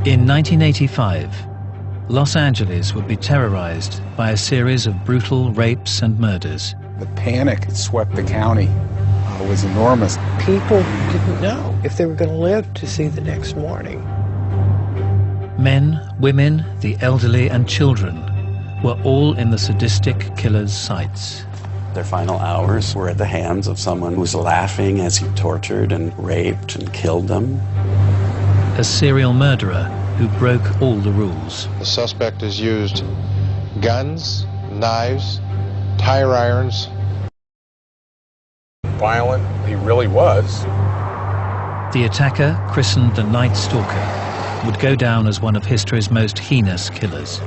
In 1985, Los Angeles would be terrorized by a series of brutal rapes and murders. The panic that swept the county was enormous. People didn't know if they were going to live to see the next morning. Men, women, the elderly and children were all in the sadistic killer's sights. Their final hours were at the hands of someone who was laughing as he tortured and raped and killed them. A serial murderer who broke all the rules. The suspect has used guns, knives, tire irons. Violent he really was. The attacker, christened the Night Stalker, would go down as one of history's most heinous killers.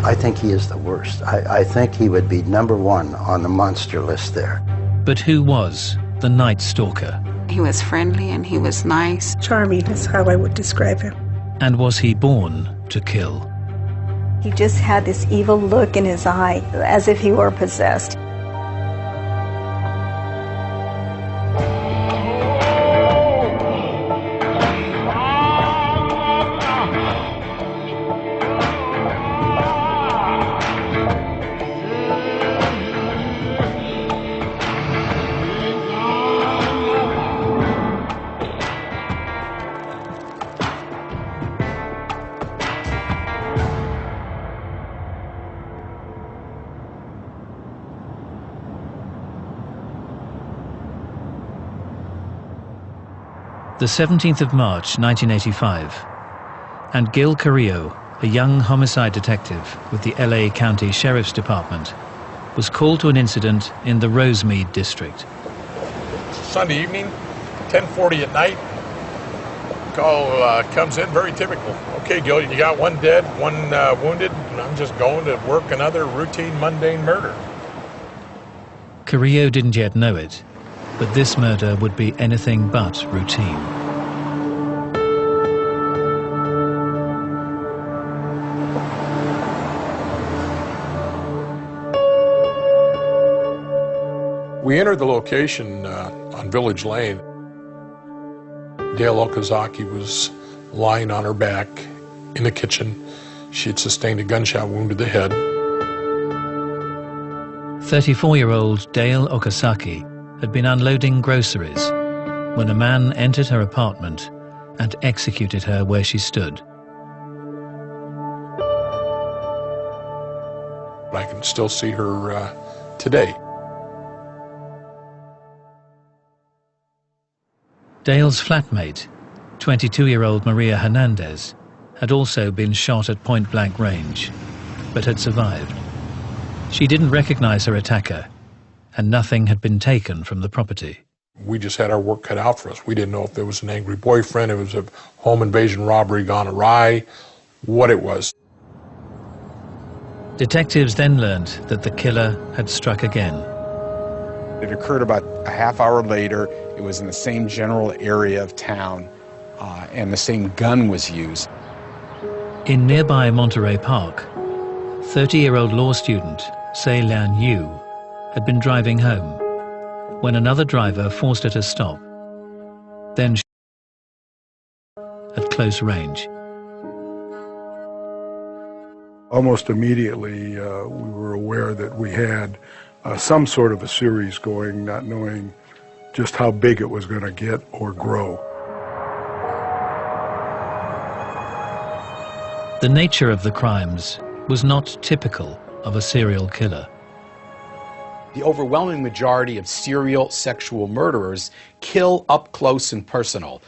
I think he is the worst. I think he would be #1 on the monster list there. But who was the Night Stalker? He was friendly and he was nice. Charming is how I would describe him. And was he born to kill? He just had this evil look in his eye, as if he were possessed. The 17th of March, 1985, and Gil Carrillo, a young homicide detective with the LA County Sheriff's Department, was called to an incident in the Rosemead district. Sunday evening, 10:40 at night. Call comes in, very typical. Okay, Gil, you got one dead, one wounded, and I'm just going to work another routine, mundane murder. Carrillo didn't yet know it, but this murder would be anything but routine. We entered the location on Village Lane. Dale Okazaki was lying on her back in the kitchen. She had sustained a gunshot wound to the head. 34-year-old Dale Okazaki had been unloading groceries when a man entered her apartment and executed her where she stood. I can still see her today. Dale's flatmate, 22-year-old Maria Hernandez, had also been shot at point-blank range, but had survived. She didn't recognize her attacker, and nothing had been taken from the property. We just had our work cut out for us. We didn't know if there was an angry boyfriend, if it was a home invasion robbery gone awry, what it was. Detectives then learned that the killer had struck again. It occurred about a half hour later. It was in the same general area of town, and the same gun was used. In nearby Monterey Park, 30-year-old law student Se Lian Yu had been driving home when another driver forced her to stop, then at close range. Almost immediately, we were aware that we had some sort of a series going, not knowing just how big it was going to get or grow. The nature of the crimes was not typical of a serial killer. The overwhelming majority of serial sexual murderers kill up close and personal.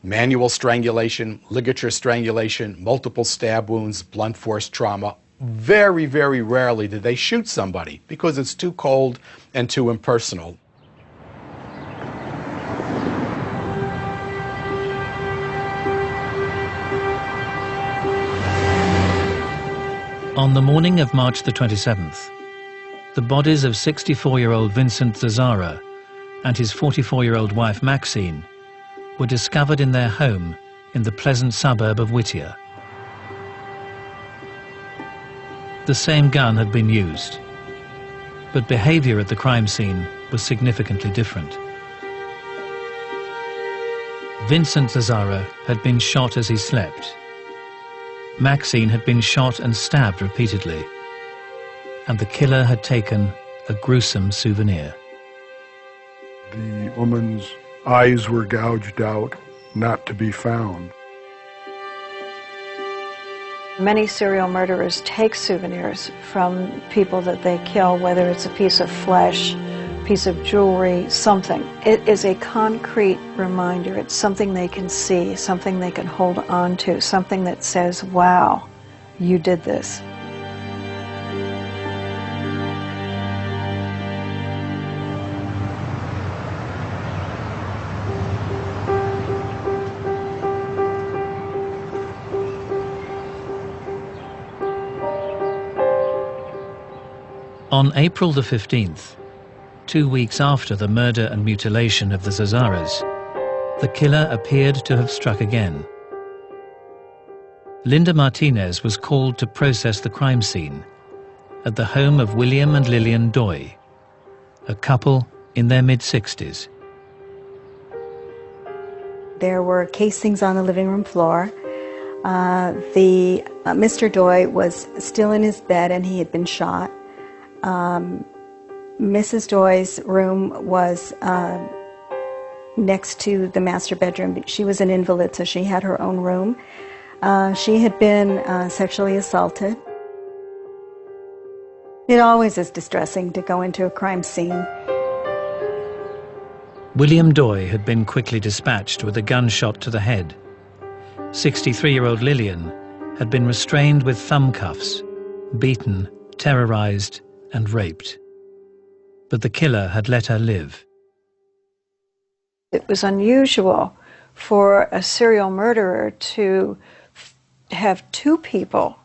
Manual strangulation, ligature strangulation, multiple stab wounds, blunt force trauma. Very, very rarely do they shoot somebody because it's too cold and too impersonal. On the morning of March the 27th, the bodies of 64-year-old Vincent Zazara and his 44-year-old wife Maxine were discovered in their home in the pleasant suburb of Whittier. The same gun had been used, but behavior at the crime scene was significantly different. Vincent Zazzara had been shot as he slept. Maxine had been shot and stabbed repeatedly. And the killer had taken a gruesome souvenir. The woman's eyes were gouged out, not to be found. Many serial murderers take souvenirs from people that they kill, whether it's a piece of flesh, piece of jewelry, something. It is a concrete reminder. It's something they can see, something they can hold on to, something that says, wow, you did this. On April the 15th, 2 weeks after the murder and mutilation of the Zazzaras, the killer appeared to have struck again. Linda Martinez was called to process the crime scene at the home of William and Lillian Doy, a couple in their mid-60s. There were casings on the living room floor. Mr. Doy was still in his bed and he had been shot. Mrs. Doy's room was next to the master bedroom. She was an invalid, so she had her own room. She had been sexually assaulted. It always is distressing to go into a crime scene. William Doy had been quickly dispatched with a gunshot to the head. 63-year-old Lillian had been restrained with thumb cuffs, beaten, terrorized, and raped. But the killer had let her live. It was unusual for a serial murderer to have two people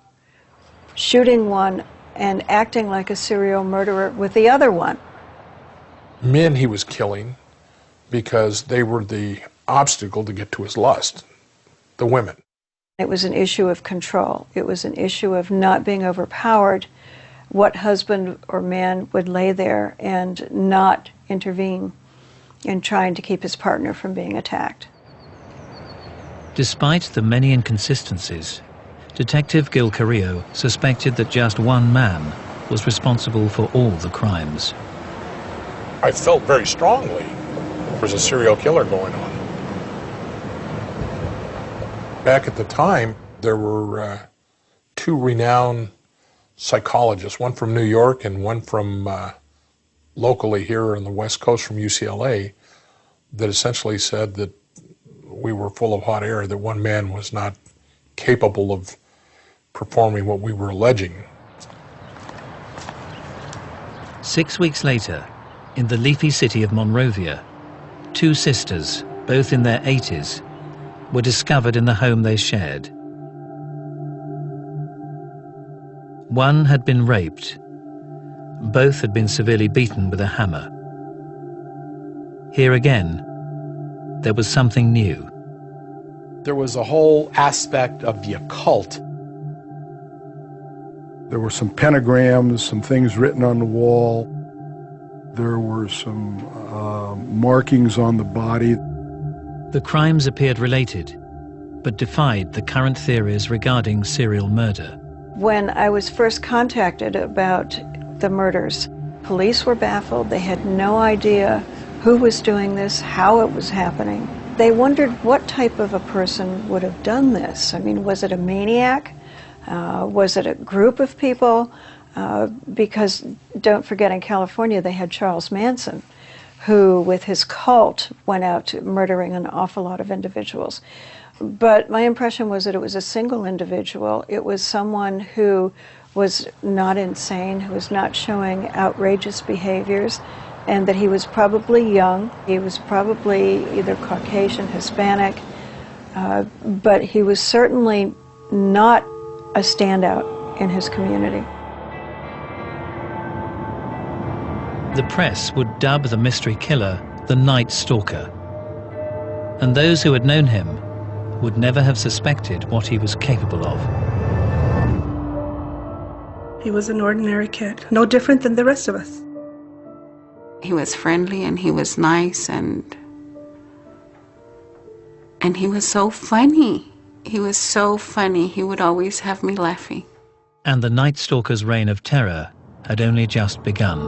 shooting one and acting like a serial murderer with the other one. Men he was killing because they were the obstacle to get to his lust, the women. It was an issue of control. It was an issue of not being overpowered. What husband or man would lay there and not intervene in trying to keep his partner from being attacked? Despite the many inconsistencies, Detective Gil Carrillo suspected that just one man was responsible for all the crimes. I felt very strongly there was a serial killer going on. Back at the time, there were two renowned psychologists, one from New York and one from locally here on the West Coast from UCLA, that essentially said that we were full of hot air, that one man was not capable of performing what we were alleging. 6 weeks later, in the leafy city of Monrovia, two sisters, both in their 80s, were discovered in the home they shared. One had been raped. Both had been severely beaten with a hammer. Here again, there was something new. There was a whole aspect of the occult. There were some pentagrams, some things written on the wall. There were some markings on the body. The crimes appeared related, but defied the current theories regarding serial murder. When I was first contacted about the murders, police were baffled. They had no idea who was doing this, how it was happening. They wondered what type of a person would have done this. I mean, was it a maniac? Was it a group of people? Because don't forget, in California they had Charles Manson, who with his cult went out murdering an awful lot of individuals. But my impression was that it was a single individual. It was someone who was not insane, who was not showing outrageous behaviors, and that he was probably young. He was probably either Caucasian, Hispanic, but he was certainly not a standout in his community. The press would dub the mystery killer the Night Stalker, and those who had known him would never have suspected what he was capable of. He was an ordinary kid, no different than the rest of us. He was friendly and he was nice, and And he was so funny. He was so funny. He would always have me laughing. And the Night Stalker's reign of terror had only just begun.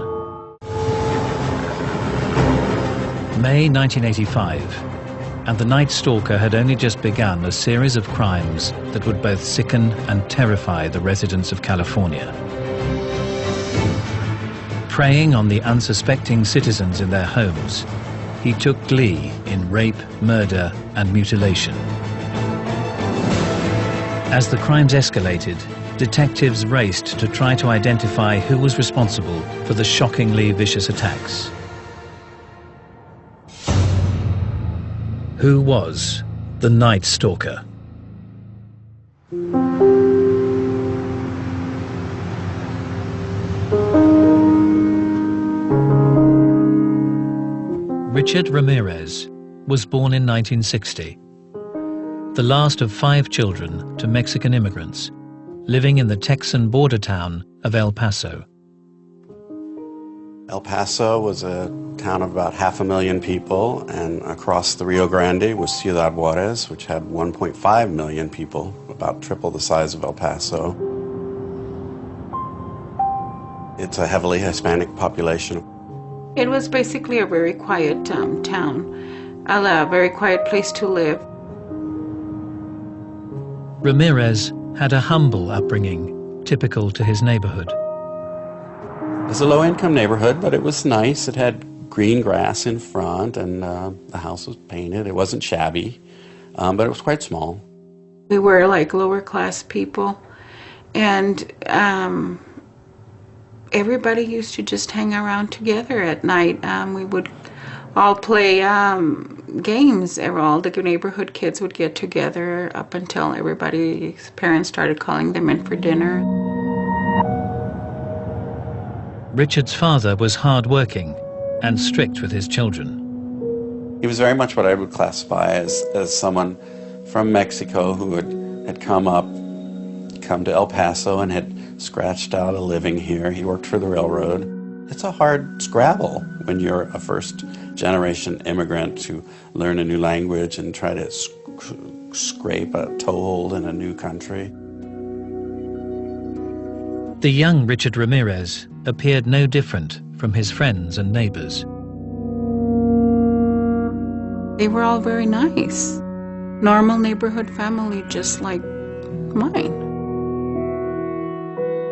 May 1985, and the Night Stalker had only just begun a series of crimes that would both sicken and terrify the residents of California. Preying on the unsuspecting citizens in their homes, he took glee in rape, murder, and mutilation. As the crimes escalated, detectives raced to try to identify who was responsible for the shockingly vicious attacks. Who was the Night Stalker? Richard Ramirez was born in 1960, the last of 5 children to Mexican immigrants living in the Texan border town of El Paso. El Paso was a town of about 500,000 people, and across the Rio Grande was Ciudad Juarez, which had 1.5 million people, about triple the size of El Paso. It's a heavily Hispanic population. It was basically a very quiet town, a very quiet place to live. Ramirez had a humble upbringing, typical to his neighborhood. It was a low-income neighborhood, but it was nice. It had green grass in front, and the house was painted. It wasn't shabby, but it was quite small. We were like lower-class people, and everybody used to just hang around together at night. We would all play games. All the neighborhood kids would get together up until everybody's parents started calling them in for dinner. Richard's father was hard-working and strict with his children. He was very much what I would classify as someone from Mexico who had come to El Paso and had scratched out a living here. He worked for the railroad. It's a hard scrabble when you're a first-generation immigrant to learn a new language and try to scrape a toehold in a new country. The young Richard Ramirez appeared no different from his friends and neighbors. They were all very nice. Normal neighborhood family, just like mine.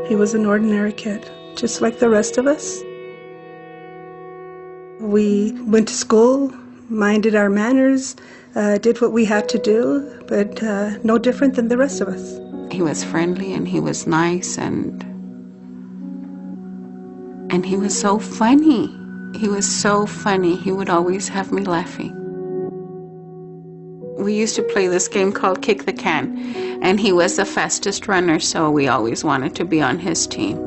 He was an ordinary kid, just like the rest of us. We went to school, minded our manners, did what we had to do, but no different than the rest of us. He was friendly and he was nice and he was so funny. He was so funny. He would always have me laughing. We used to play this game called Kick the Can, and he was the fastest runner, so we always wanted to be on his team.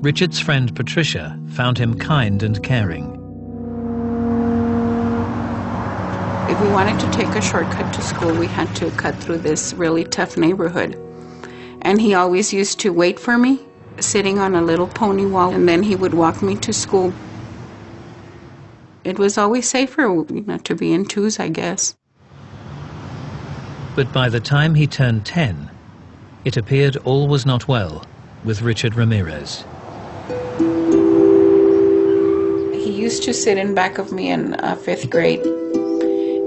Richard's friend Patricia found him kind and caring. If we wanted to take a shortcut to school, we had to cut through this really tough neighborhood. And he always used to wait for me, sitting on a little pony wall, and then he would walk me to school. It was always safer, to be in twos, I guess. But by the time he turned 10, it appeared all was not well with Richard Ramirez. He used to sit in back of me in 5th grade.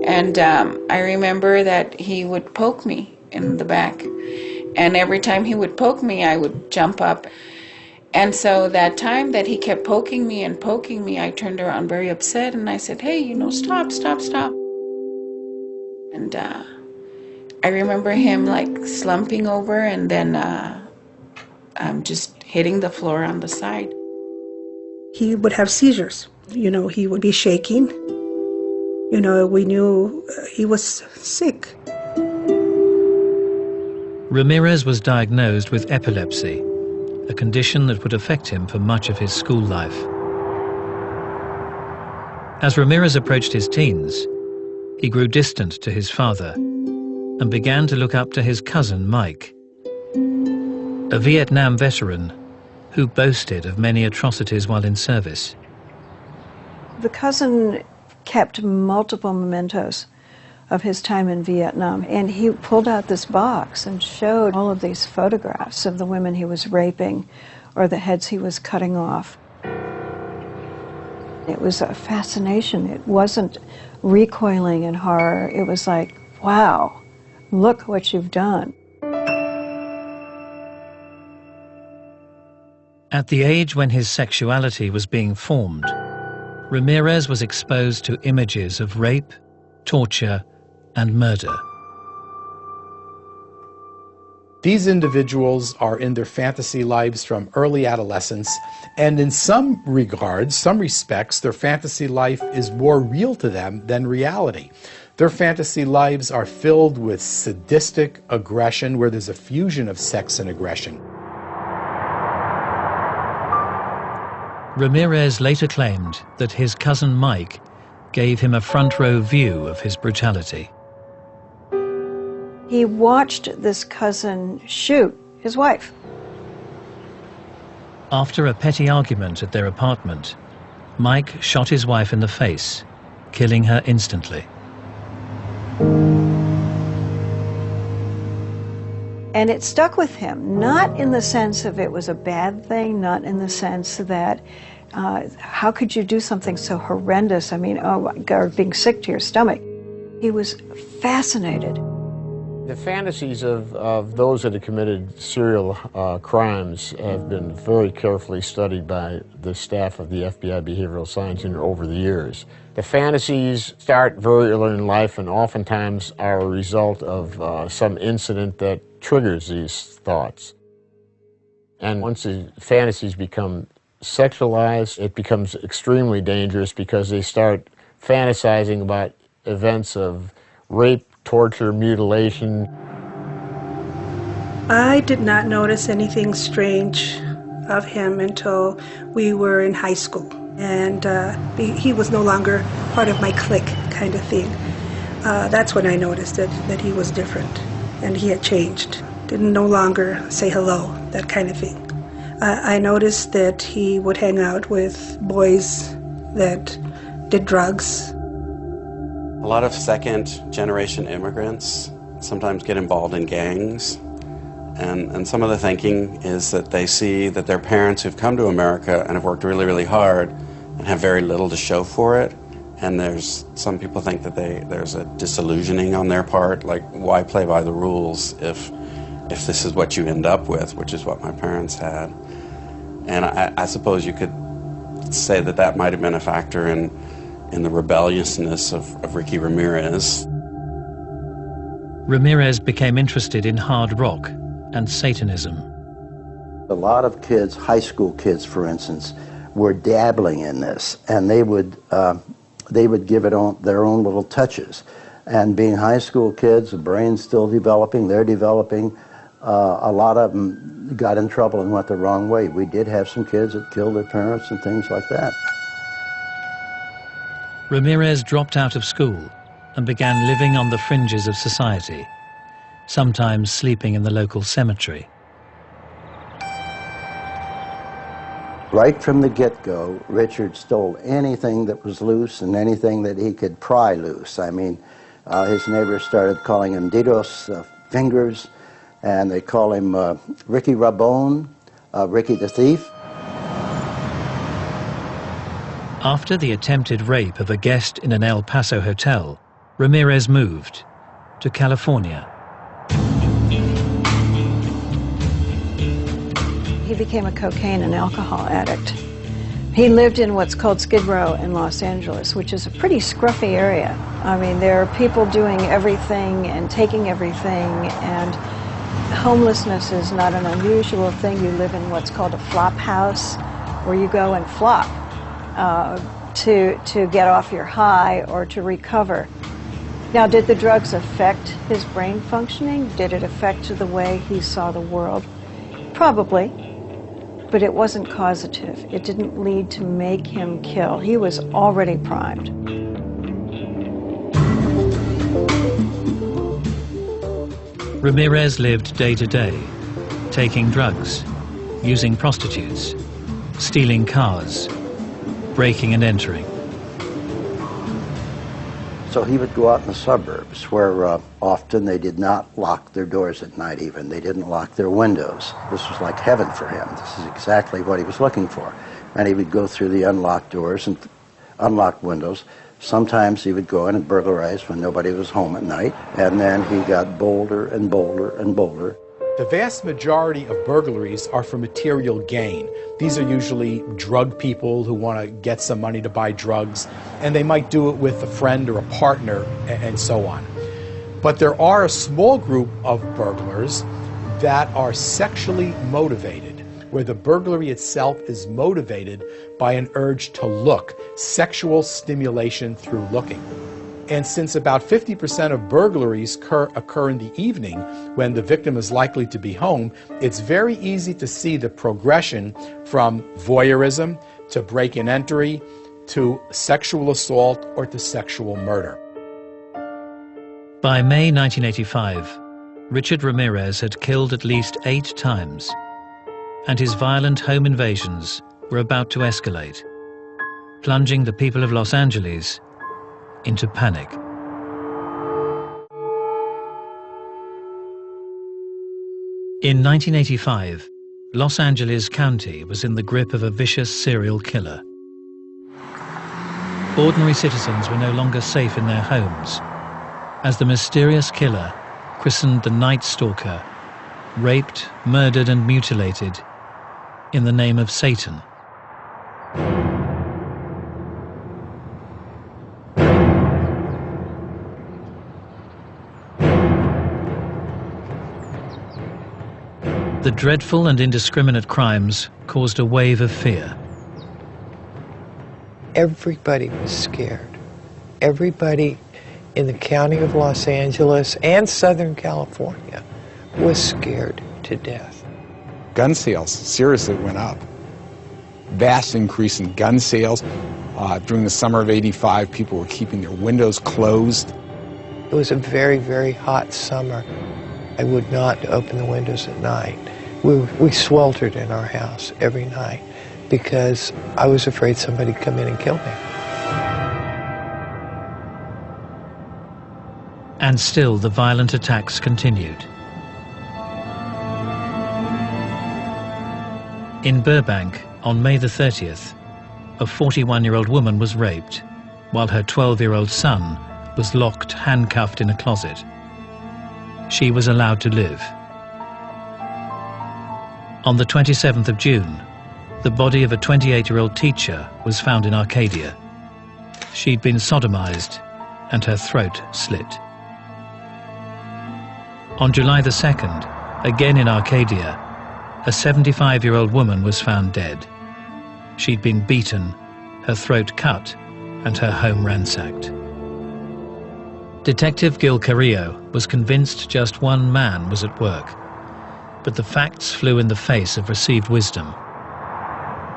And I remember that he would poke me in the back. And every time he would poke me, I would jump up. And so that time that he kept poking me, I turned around very upset and I said, hey, stop, stop, stop. And I remember him like slumping over and then just hitting the floor on the side. He would have seizures. He would be shaking. We knew he was sick. Ramirez was diagnosed with epilepsy, a condition that would affect him for much of his school life. As Ramirez approached his teens, he grew distant to his father and began to look up to his cousin Mike, a Vietnam veteran who boasted of many atrocities while in service. The cousin kept multiple mementos of his time in Vietnam. And he pulled out this box and showed all of these photographs of the women he was raping or the heads he was cutting off. It was a fascination. It wasn't recoiling in horror. It was like, wow, look what you've done. At the age when his sexuality was being formed, Ramirez was exposed to images of rape, torture, and murder. These individuals are in their fantasy lives from early adolescence, and in some regards, some respects, their fantasy life is more real to them than reality. Their fantasy lives are filled with sadistic aggression, where there's a fusion of sex and aggression. Ramirez later claimed that his cousin Mike gave him a front-row view of his brutality. He watched this cousin shoot his wife. After a petty argument at their apartment, Mike shot his wife in the face, killing her instantly. And it stuck with him, not in the sense of it was a bad thing, not in the sense that how could you do something so horrendous? I mean, oh my God, being sick to your stomach. He was fascinated. The fantasies of those that have committed serial crimes have been very carefully studied by the staff of the FBI Behavioral Science Unit over the years. The fantasies start very early in life and oftentimes are a result of some incident that triggers these thoughts. And once the fantasies become sexualized, it becomes extremely dangerous because they start fantasizing about events of rape, torture, mutilation. I did not notice anything strange of him until we were in high school. And he was no longer part of my clique kind of thing. That's when I noticed that he was different and he had changed. Didn't no longer say hello, that kind of thing. I noticed that he would hang out with boys that did drugs. A lot of second-generation immigrants sometimes get involved in gangs, and some of the thinking is that they see that their parents who've come to America and have worked really, really hard and have very little to show for it, and some people think that there's a disillusioning on their part, like why play by the rules if this is what you end up with, which is what my parents had. And I suppose you could say that that might have been a factor in the rebelliousness of Ricky Ramirez. Ramirez became interested in hard rock and Satanism. A lot of kids, high school kids for instance, were dabbling in this, and they would give it their own little touches. And being high school kids, the brain's still developing, they're developing. A lot of them got in trouble and went the wrong way. We did have some kids that killed their parents and things like that. Ramirez dropped out of school and began living on the fringes of society, sometimes sleeping in the local cemetery. Right from the get-go, Richard stole anything that was loose and anything that he could pry loose. I mean, his neighbors started calling him Didos Fingers, and they call him Ricky Rabone, Ricky the Thief. After the attempted rape of a guest in an El Paso hotel, Ramirez moved to California. He became a cocaine and alcohol addict. He lived in what's called Skid Row in Los Angeles, which is a pretty scruffy area. I mean, there are people doing everything and taking everything, and homelessness is not an unusual thing. You live in what's called a flop house, where you go and flop to get off your high or to recover. Now, did the drugs affect his brain functioning? Did it affect the way he saw the world? Probably, but it wasn't causative. It didn't lead to make him kill. He was already primed. Ramirez lived day to day, taking drugs, using prostitutes, stealing cars, breaking and entering. So he would go out in the suburbs where often they did not lock their doors at night even. They didn't lock their windows. This was like heaven for him. This is exactly what he was looking for. And he would go through the unlocked doors and unlocked windows. Sometimes he would go in and burglarize when nobody was home at night. And then he got bolder and bolder and bolder. The vast majority of burglaries are for material gain. These are usually drug people who want to get some money to buy drugs, and they might do it with a friend or a partner and so on. But there are a small group of burglars that are sexually motivated, where the burglary itself is motivated by an urge to look, sexual stimulation through looking. And since about 50% of burglaries occur in the evening when the victim is likely to be home, it's very easy to see the progression from voyeurism to break-in entry to sexual assault or to sexual murder. By May 1985, Richard Ramirez had killed at least 8 times, and his violent home invasions were about to escalate, plunging the people of Los Angeles into panic. In 1985, Los Angeles County was in the grip of a vicious serial killer. Ordinary citizens were no longer safe in their homes, as the mysterious killer, christened the Night Stalker, raped, murdered and mutilated in the name of Satan. The dreadful and indiscriminate crimes caused a wave of fear. Everybody was scared. Everybody in the county of Los Angeles and Southern California was scared to death. Gun sales seriously went up. Vast increase in gun sales. During the summer of '85, people were keeping their windows closed. It was a very, very hot summer. I would not open the windows at night. We sweltered in our house every night because I was afraid somebody'd come in and kill me. And still the violent attacks continued. In Burbank, on May the 30th, a 41-year-old woman was raped, while her 12-year-old son was locked, handcuffed in a closet. She was allowed to live. On the 27th of June, the body of a 28-year-old teacher was found in Arcadia. She'd been sodomized and her throat slit. On July the 2nd, again in Arcadia, a 75-year-old woman was found dead. She'd been beaten, her throat cut, and her home ransacked. Detective Gil Carrillo was convinced just one man was at work, but the facts flew in the face of received wisdom.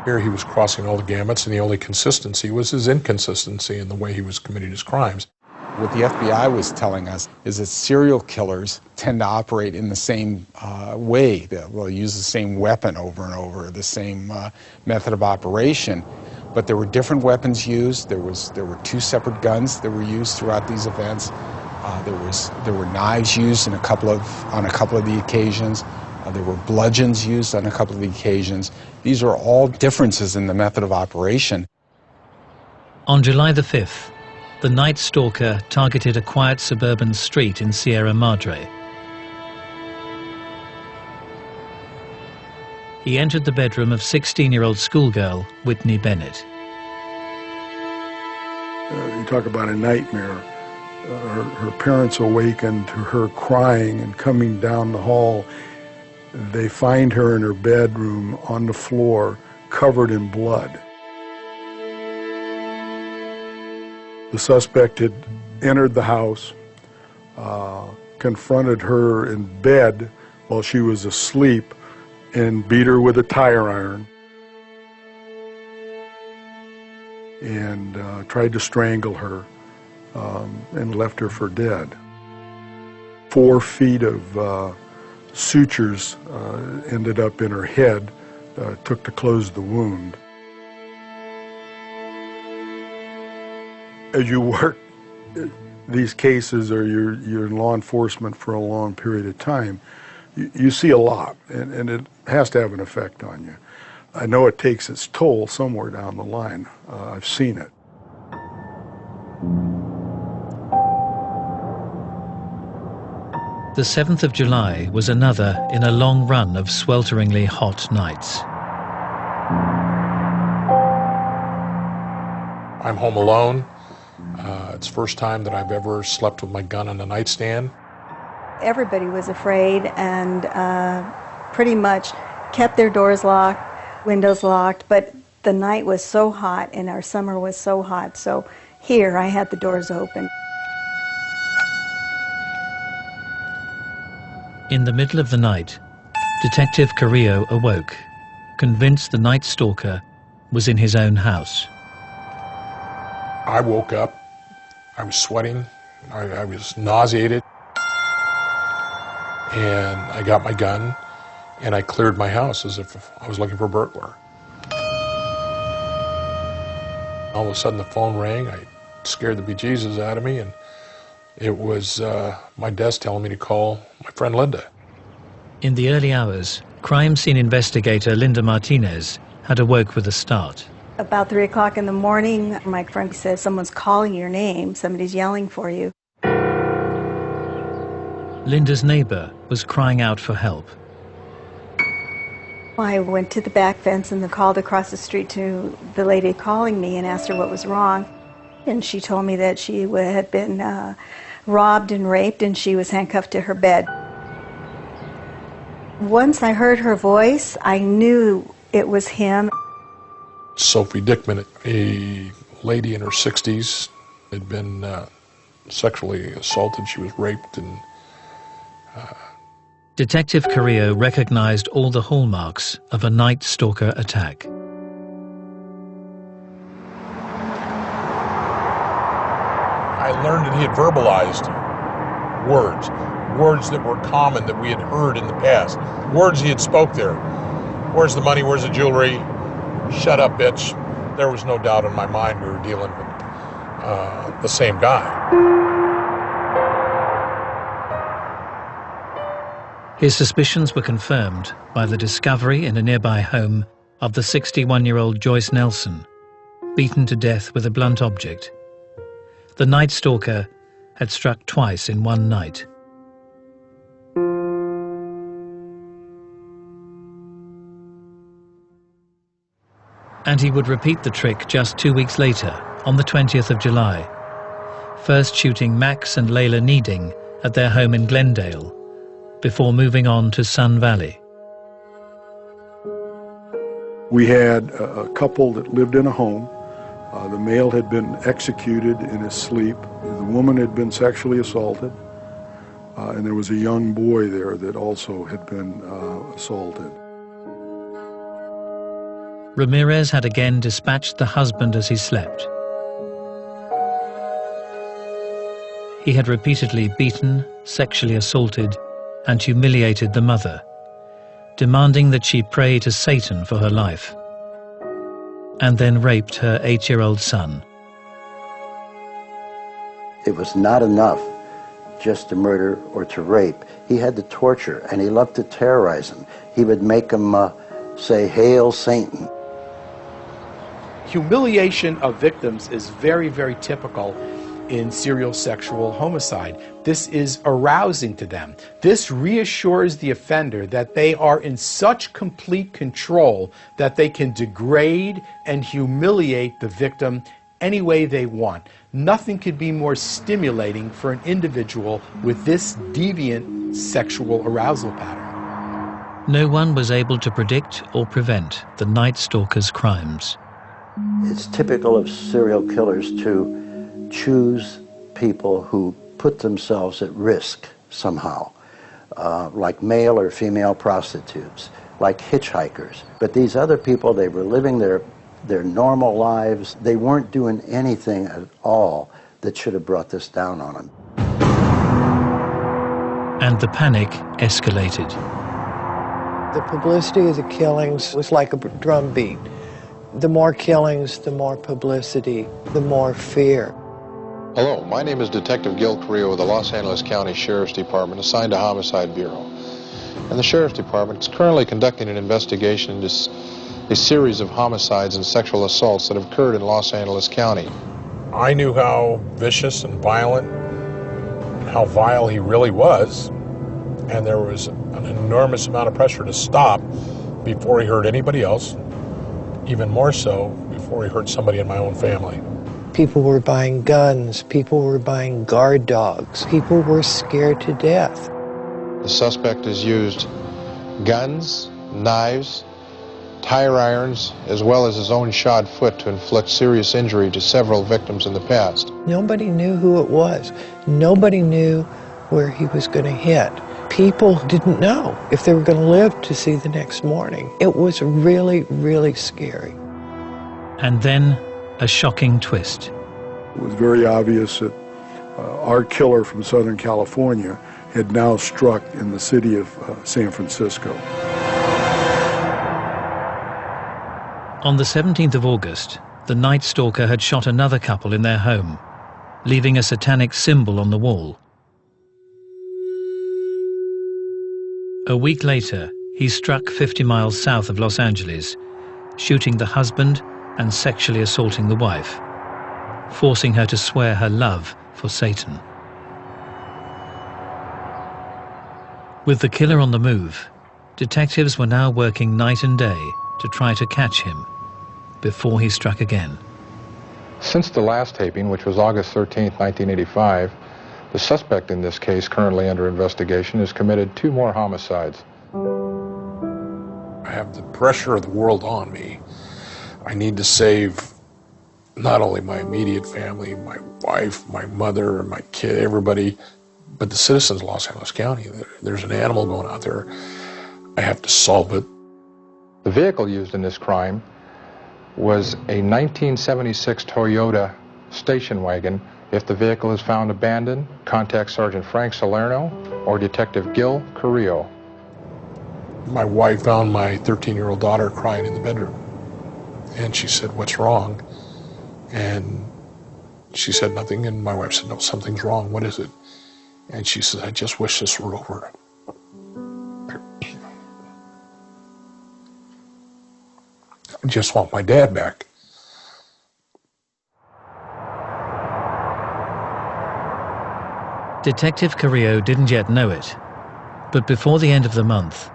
Here he was crossing all the gamuts, and the only consistency was his inconsistency in the way he was committing his crimes. What the FBI was telling us is that serial killers tend to operate in the same way. They'll use the same weapon over and over, the same method of operation. But there were different weapons used. There were 2 separate guns that were used throughout these events. There were knives used on a couple of the occasions. There were bludgeons used on a couple of the occasions. These are all differences in the method of operation. On July the 5th, the Night Stalker targeted a quiet suburban street in Sierra Madre. He entered the bedroom of 16-year-old schoolgirl Whitney Bennett. You talk about a nightmare. Her parents awakened to her crying and coming down the hall. They find her in her bedroom on the floor, covered in blood. The suspect had entered the house, confronted her in bed while she was asleep, and beat her with a tire iron, and tried to strangle her, and left her for dead. 4 feet of sutures ended up in her head, took to close the wound. As you work these cases, or you're in law enforcement for a long period of time, you see a lot, and it has to have an effect on you. I know it takes its toll somewhere down the line. I've seen it. The 7th of July was another in a long run of swelteringly hot nights. I'm home alone. It's the first time that I've ever slept with my gun on a nightstand. Everybody was afraid and pretty much kept their doors locked, windows locked, but the night was so hot and our summer was so hot, so here I had the doors open. In the middle of the night, Detective Carrillo awoke, convinced the night stalker was in his own house. I woke up, I was sweating, I was nauseated, and I got my gun and I cleared my house as if I was looking for a burglar. All of a sudden the phone rang. I scared the bejesus out of me, and it was my desk telling me to call my friend Linda. In the early hours, crime scene investigator Linda Martinez had awoke with a start. About 3 o'clock in the morning, my friend says, someone's calling your name, somebody's yelling for you. Linda's neighbor was crying out for help. I went to the back fence and called across the street to the lady calling me and asked her what was wrong. And she told me that she had been robbed and raped and she was handcuffed to her bed. Once I heard her voice, I knew it was him. Sophie Dickman, a lady in her 60s, had been sexually assaulted. She was raped and... Detective Carrillo recognized all the hallmarks of a night stalker attack. I learned that he had verbalized words that were common that we had heard in the past, words he had spoke there. Where's the money, where's the jewelry? Shut up, bitch. There was no doubt in my mind we were dealing with the same guy. His suspicions were confirmed by the discovery in a nearby home of the 61-year-old Joyce Nelson, beaten to death with a blunt object. The night stalker had struck twice in one night. And he would repeat the trick just 2 weeks later, on the 20th of July, first shooting Max and Layla Needing at their home in Glendale, before moving on to Sun Valley. We had a couple that lived in a home. The male had been executed in his sleep. The woman had been sexually assaulted. And there was a young boy there that also had been assaulted. Ramirez had again dispatched the husband as he slept. He had repeatedly beaten, sexually assaulted, and humiliated the mother, demanding that she pray to Satan for her life, and then raped her 8-year-old son. It was not enough just to murder or to rape. He had to torture, and he loved to terrorize them. He would make them say, "Hail Satan." Humiliation of victims is very, very typical in serial sexual homicide. This is arousing to them. This reassures the offender that they are in such complete control that they can degrade and humiliate the victim any way they want. Nothing could be more stimulating for an individual with this deviant sexual arousal pattern. No one was able to predict or prevent the night stalker's crimes. It's typical of serial killers to choose people who put themselves at risk somehow, like male or female prostitutes, like hitchhikers. But these other people, they were living their normal lives. They weren't doing anything at all that should have brought this down on them. And the panic escalated. The publicity of the killings was like a drum beat. The more killings, the more publicity, the more fear. Hello, my name is Detective Gil Carrillo of the Los Angeles County Sheriff's Department assigned to Homicide Bureau. And the Sheriff's Department is currently conducting an investigation into a series of homicides and sexual assaults that have occurred in Los Angeles County. I knew how vicious and violent, how vile he really was, and there was an enormous amount of pressure to stop before he hurt anybody else, even more so before he hurt somebody in my own family. People were buying guns, people were buying guard dogs, people were scared to death. The suspect has used guns, knives, tire irons, as well as his own shod foot to inflict serious injury to several victims in the past. Nobody knew who it was. Nobody knew where he was going to hit. People didn't know if they were going to live to see the next morning. It was really, really scary. And then a shocking twist. It was very obvious that our killer from Southern California had now struck in the city of San Francisco. On the 17th of August, the night stalker had shot another couple in their home, leaving a satanic symbol on the wall. A week later, he struck 50 miles south of Los Angeles, shooting the husband and sexually assaulting the wife, forcing her to swear her love for Satan. With the killer on the move, detectives were now working night and day to try to catch him before he struck again. Since the last taping, which was August 13, 1985, the suspect in this case, currently under investigation, has committed 2 more homicides. I have the pressure of the world on me. I need to save not only my immediate family, my wife, my mother, my kid, everybody, but the citizens of Los Angeles County. There's an animal going out there. I have to solve it. The vehicle used in this crime was a 1976 Toyota station wagon. If the vehicle is found abandoned, contact Sergeant Frank Salerno or Detective Gil Carrillo. My wife found my 13-year-old daughter crying in the bedroom. And she said, "What's wrong?" And she said nothing, and my wife said, "No, something's wrong. What is it?" And she said, "I just wish this were over. I just want my dad back." Detective Carrillo didn't yet know it, but before the end of the month,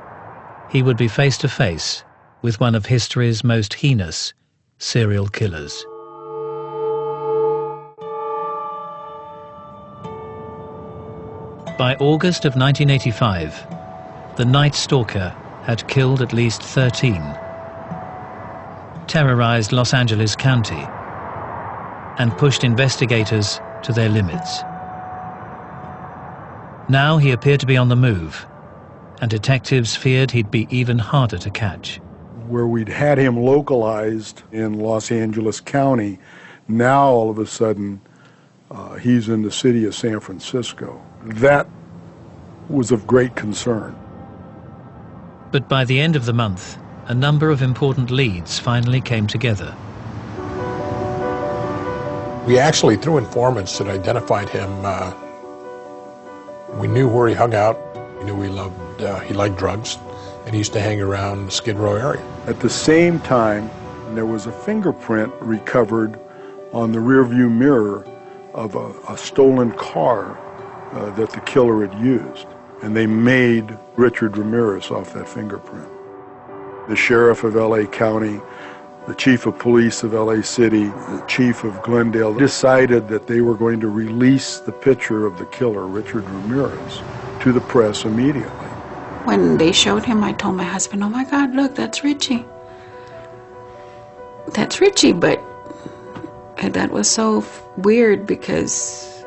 he would be face to face with one of history's most heinous serial killers. By August of 1985, the Night Stalker had killed at least 13, terrorized Los Angeles County, and pushed investigators to their limits. Now he appeared to be on the move, and detectives feared he'd be even harder to catch. Where we'd had him localized in Los Angeles County, now all of a sudden he's in the city of San Francisco. That was of great concern. But by the end of the month, a number of important leads finally came together. We actually, through informants that identified him, we knew where he hung out. We knew he liked drugs, and he used to hang around the Skid Row area. At the same time, there was a fingerprint recovered on the rearview mirror of a stolen car that the killer had used. And they made Richard Ramirez off that fingerprint. The sheriff of LA County, the chief of police of LA City, the chief of Glendale decided that they were going to release the picture of the killer, Richard Ramirez, to the press immediately. When they showed him, I told my husband, "Oh my God, look, that's Richie. That's Richie," but that was so weird because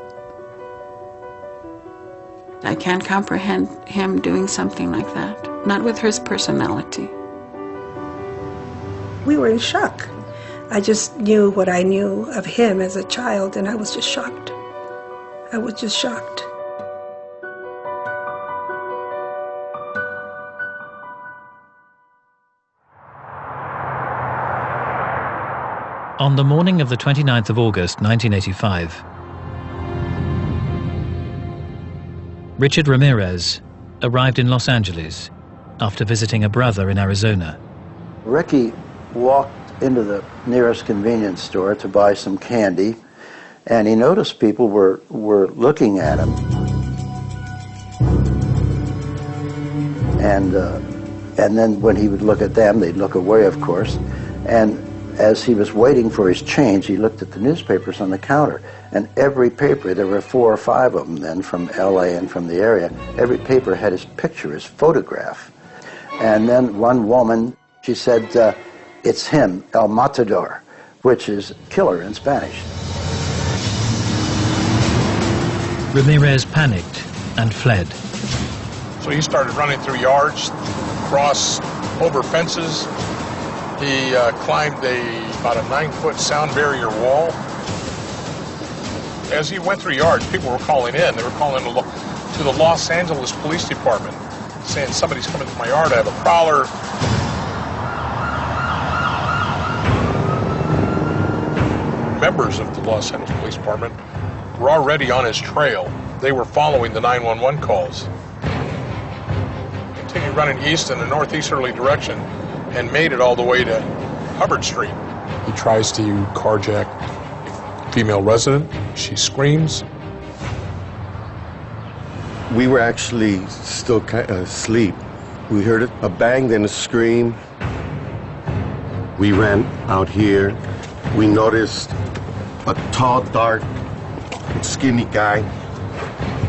I can't comprehend him doing something like that, not with his personality. We were in shock. I just knew what I knew of him as a child, and I was just shocked. I was just shocked. On the morning of the 29th of August 1985, Richard Ramirez arrived in Los Angeles after visiting a brother in Arizona. Ricky walked into the nearest convenience store to buy some candy, and he noticed people were looking at him. And then when he would look at them, they'd look away, of course. And as he was waiting for his change, he looked at the newspapers on the counter. And every paper, there were 4 or 5 of them then from LA and from the area, every paper had his picture, his photograph. And then one woman, she said, it's him, El Matador, which is killer in Spanish. Ramirez panicked and fled. So he started running through yards, across over fences. He climbed about a 9-foot sound barrier wall. As he went through yards, people were calling in. They were calling to the Los Angeles Police Department, saying somebody's coming to my yard, I have a prowler. Members of the Los Angeles Police Department were already on his trail. They were following the 911 calls. Continued running east in a northeasterly direction and made it all the way to Hubbard Street. He tries to carjack a female resident. She screams. We were actually still asleep. We heard a bang, then a scream. We ran out here. We noticed a tall, dark, skinny guy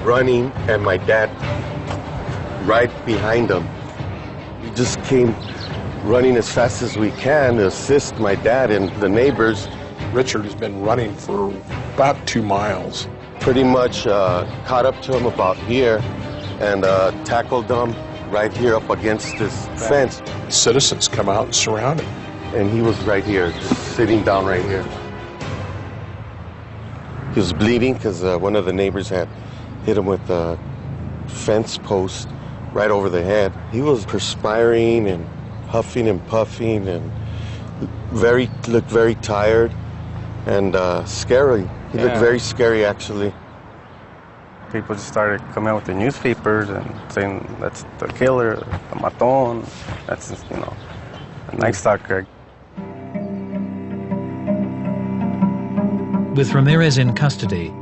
running, and my dad right behind him. We just came running as fast as we can to assist my dad and the neighbors. Richard has been running for about 2 miles. Pretty much caught up to him about here and tackled him right here up against this fence. Citizens come out and surround him. And he was right here, just sitting down right here. He was bleeding because one of the neighbors had hit him with a fence post right over the head. He was perspiring and huffing and puffing and looked very tired and scary. He looked very scary, actually. People just started coming out with the newspapers and saying that's the killer, the matón, that's, you know, a Night Stalker. With Ramirez in custody,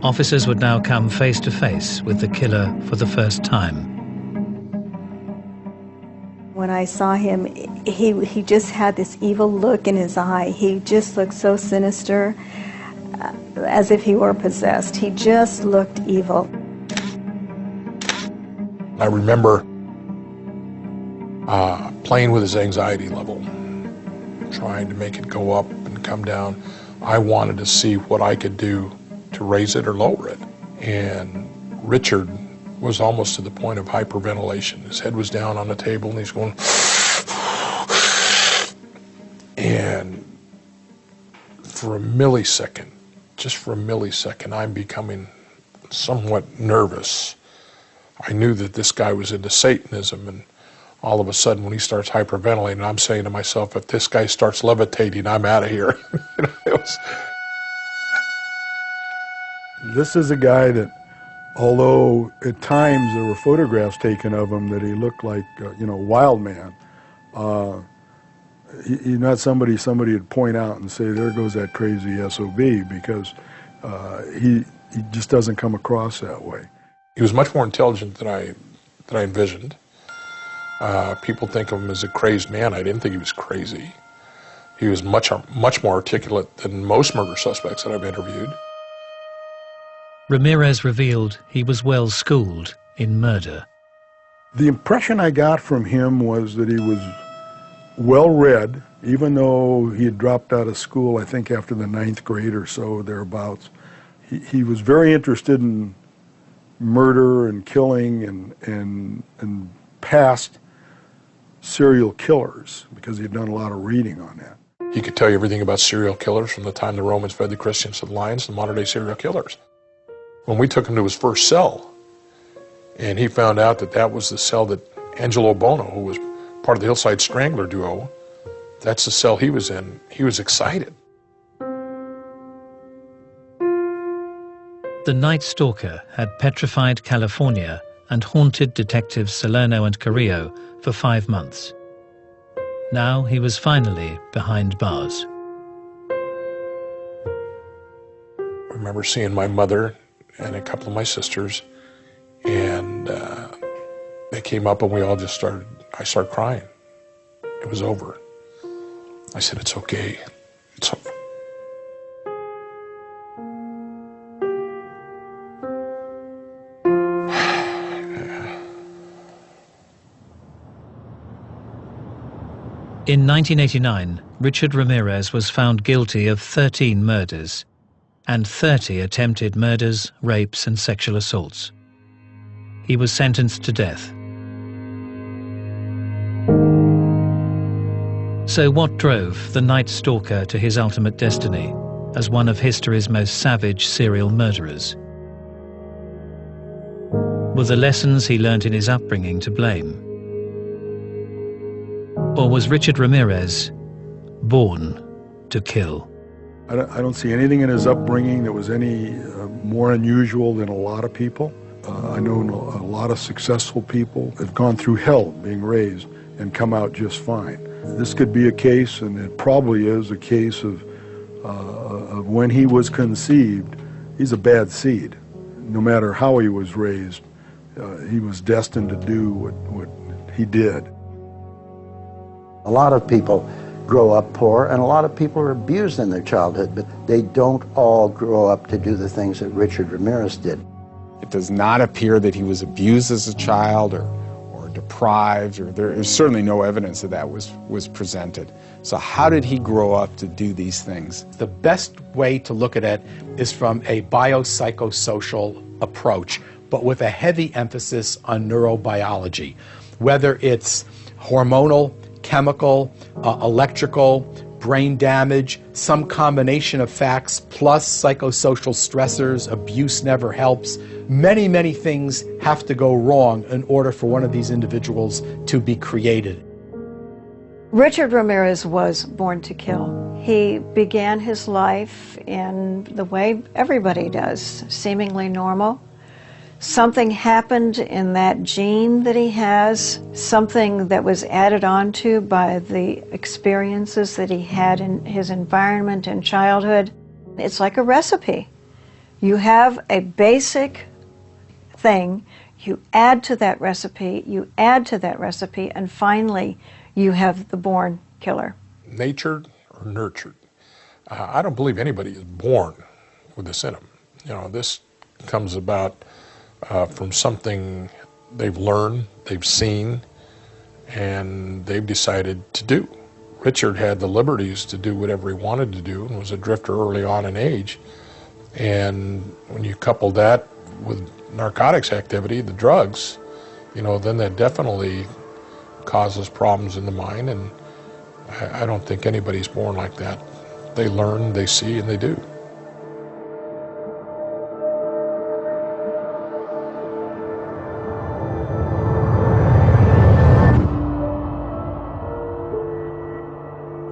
officers would now come face to face with the killer for the first time. When I saw him, he just had this evil look in his eye. He just looked so sinister, as if he were possessed. He just looked evil. I remember playing with his anxiety level, trying to make it go up and come down. I wanted to see what I could do to raise it or lower it. And Richard was almost to the point of hyperventilation. His head was down on the table and he's going, and for a millisecond, just for a millisecond, I'm becoming somewhat nervous. I knew that this guy was into Satanism, and all of a sudden when he starts hyperventilating, I'm saying to myself, if this guy starts levitating, I'm out of here. This is a guy that, although at times there were photographs taken of him that he looked like, wild man, he's not somebody would point out and say, there goes that crazy SOB, because he just doesn't come across that way. He was much more intelligent than I envisioned. People think of him as a crazed man. I didn't think he was crazy. He was much more articulate than most murder suspects that I've interviewed. Ramirez revealed he was well schooled in murder. The impression I got from him was that he was well read, even though he had dropped out of school, I think after the 9th grade or so, thereabouts. He was very interested in murder and killing and past serial killers, because he'd done a lot of reading on that. He could tell you everything about serial killers from the time the Romans fed the Christians to the lions to modern-day serial killers. When we took him to his first cell, and he found out that that was the cell that Angelo Bono, who was part of the Hillside Strangler duo, that's the cell he was in, he was excited. The Night Stalker had petrified California and haunted detectives Salerno and Carrillo for 5 months. Now he was finally behind bars. I remember seeing my mother and a couple of my sisters, and they came up and we all just I started crying. It was over. I said, it's okay. It's over. In 1989, Richard Ramirez was found guilty of 13 murders and 30 attempted murders, rapes and sexual assaults. He was sentenced to death. So what drove the Night Stalker to his ultimate destiny as one of history's most savage serial murderers? Were the lessons he learnt in his upbringing to blame? Or was Richard Ramirez born to kill? I don't see anything in his upbringing that was any more unusual than a lot of people. I know a lot of successful people have gone through hell being raised and come out just fine. This could be a case, and it probably is a case of when he was conceived, he's a bad seed. No matter how he was raised, he was destined to do what he did. A lot of people grow up poor, and a lot of people are abused in their childhood, but they don't all grow up to do the things that Richard Ramirez did. It does not appear that he was abused as a child or deprived, or there is certainly no evidence that that was presented. So how did he grow up to do these things? The best way to look at it is from a biopsychosocial approach, but with a heavy emphasis on neurobiology, whether it's hormonal, chemical, electrical, brain damage, some combination of facts, plus psychosocial stressors, abuse never helps. Many, many things have to go wrong in order for one of these individuals to be created. Richard Ramirez was born to kill. He began his life in the way everybody does, seemingly normal. Something happened in that gene that he has, something that was added on to by the experiences that he had in his environment in childhood. It's like a recipe. You have a basic thing, you add to that recipe, you add to that recipe, and finally you have the born killer. Natured or nurtured? I don't believe anybody is born with this in them. You know, this comes about from something they've learned, they've seen, and they've decided to do. Richard had the liberties to do whatever he wanted to do and was a drifter early on in age. And when you couple that with narcotics activity, the drugs, you know, then that definitely causes problems in the mind, and I don't think anybody's born like that. They learn, they see, and they do.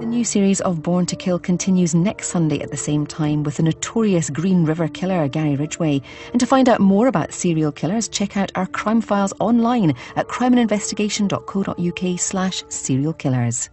The new series of Born to Kill continues next Sunday at the same time with the notorious Green River killer, Gary Ridgway. And to find out more about serial killers, check out our crime files online at crimeandinvestigation.co.uk/serial killers.